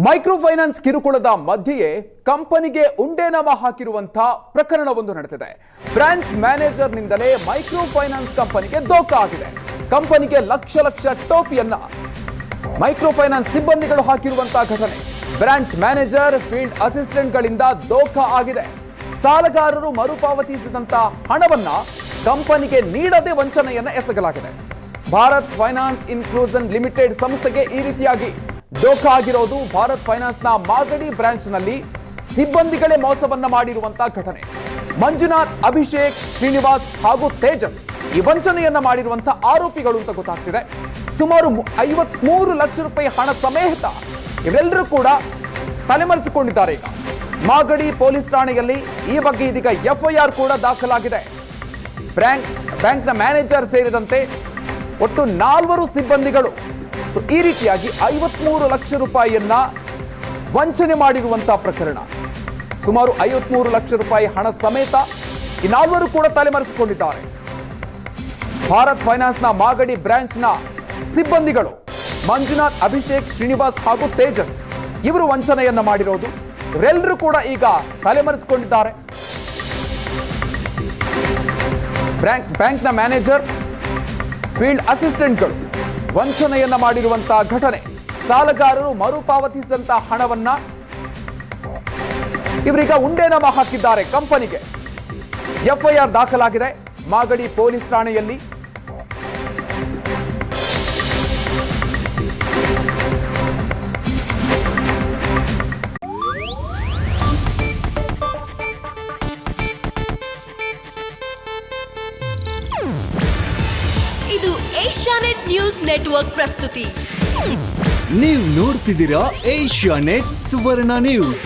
Micro finance ಕಿರುಕುಳದ ಮಧ್ಯೆಯೇ ಕಂಪನಿಗೆ ಉಂಡೆನಾಮ ಹಾಕಿರುವಂತಹ ಪ್ರಕರಣವೊಂದು ನಡೆದಿದೆ. ಬ್ರಾಂಚ್ ಮ್ಯಾನೇಜರ್ನಿಂದಲೇ ಮೈಕ್ರೋ ಫೈನಾನ್ಸ್ ಕಂಪನಿಗೆ ದೋಖ ಆಗಿದೆ. ಕಂಪನಿಗೆ ಲಕ್ಷ ಲಕ್ಷ ಟೋಪಿಯನ್ನ ಮೈಕ್ರೋ ಫೈನಾನ್ಸ್ ಸಿಬ್ಬಂದಿಗಳು ಹಾಕಿರುವಂತಹ ಘಟನೆ. ಬ್ರಾಂಚ್ ಮ್ಯಾನೇಜರ್, ಫೀಲ್ಡ್ ಅಸಿಸ್ಟೆಂಟ್ಗಳಿಂದ ದೋಖ ಆಗಿದೆ. ಸಾಲಗಾರರು ಮರುಪಾವತಿಸಿದಂತ ಹಣವನ್ನ ಕಂಪನಿಗೆ ನೀಡದೆ ವಂಚನೆಯನ್ನ ಎಸಗಲಾಗಿದೆ. ಭಾರತ್ ಫೈನಾನ್ಸ್ ಇನ್ಕ್ಲೂಷನ್ ಲಿಮಿಟೆಡ್ ಸಂಸ್ಥೆಗೆ ಈ ರೀತಿಯಾಗಿ ದೋಖ ಆಗಿರೋದು. ಭಾರತ್ ಫೈನಾನ್ಸ್ ನ ಮಾಗಡಿ ಬ್ರಾಂಚ್ ನಲ್ಲಿ ಸಿಬ್ಬಂದಿಗಳೇ ಮೋಸವನ್ನ ಮಾಡಿರುವಂತಹ ಘಟನೆ. ಮಂಜುನಾಥ್, ಅಭಿಷೇಕ್, ಶ್ರೀನಿವಾಸ್ ಹಾಗೂ ತೇಜಸ್ ಈ ವಂಚನೆಯನ್ನ ಮಾಡಿರುವಂತಹ ಆರೋಪಿಗಳು ಅಂತ ಗೊತ್ತಾಗ್ತಿದೆ. ಸುಮಾರು 53 ಲಕ್ಷ ರೂಪಾಯಿ ಹಣ ಸಮೇತ ಇವರೆಲ್ಲರೂ ಕೂಡ ತಲೆಮರೆಸಿಕೊಂಡಿದ್ದಾರೆ. ಈಗ ಮಾಗಡಿ ಪೊಲೀಸ್ ಠಾಣೆಯಲ್ಲಿ ಈ ಬಗ್ಗೆ ಇದೀಗ FIR ಕೂಡ ದಾಖಲಾಗಿದೆ. ಬ್ಯಾಂಕ್ನ ಮ್ಯಾನೇಜರ್ ಸೇರಿದಂತೆ ಒಟ್ಟು 4 ಸಿಬ್ಬಂದಿಗಳು ಈ ರೀತಿಯಾಗಿ 53 ಲಕ್ಷ ರೂಪಾಯಿಯನ್ನ ವಂಚನೆ ಮಾಡಿರುವಂತಹ ಪ್ರಕರಣ. ಸುಮಾರು 53 ಲಕ್ಷ ರೂಪಾಯಿ ಹಣ ಸಮೇತ ಈ 4 ಕೂಡ ತಲೆಮರೆಸಿಕೊಂಡಿದ್ದಾರೆ. ಭಾರತ್ ಫೈನಾನ್ಸ್ನ ಮಾಗಡಿ ಬ್ರಾಂಚ್ನ ಸಿಬ್ಬಂದಿಗಳು ಮಂಜುನಾಥ್, ಅಭಿಷೇಕ್, ಶ್ರೀನಿವಾಸ್ ಹಾಗೂ ತೇಜಸ್ ಇವರು ವಂಚನೆಯನ್ನ ಮಾಡಿರೋದು. ಇವರೆಲ್ಲರೂ ಕೂಡ ಈಗ ತಲೆಮರೆಸಿಕೊಂಡಿದ್ದಾರೆ. ಬ್ಯಾಂಕ್ನ ಮ್ಯಾನೇಜರ್, ಫೀಲ್ಡ್ ಅಸಿಸ್ಟೆಂಟ್ಗಳು ವಂಚನೆಯನ್ನ ಮಾಡಿರುವಂತಹ ಘಟನೆ. ಸಾಲಗಾರರು ಮರುಪಾವತಿಸಿದಂತಹ ಹಣವನ್ನ ಇವರೀಗ ಉಂಡೆನಾಮ ಹಾಕಿದ್ದಾರೆ ಕಂಪನಿಗೆ. FIR ದಾಖಲಾಗಿದೆ ಮಾಗಡಿ ಪೊಲೀಸ್ ಠಾಣೆಯಲ್ಲಿ. ಇದು ಏಷ್ಯಾನೆಟ್ ನ್ಯೂಸ್ ನೆಟ್ವರ್ಕ್ ಪ್ರಸ್ತುತಿ. ನೀವು ನೋಡ್ತಿದ್ದೀರಾ ಏಷ್ಯಾನೆಟ್ ಸುವರ್ಣ ನ್ಯೂಸ್.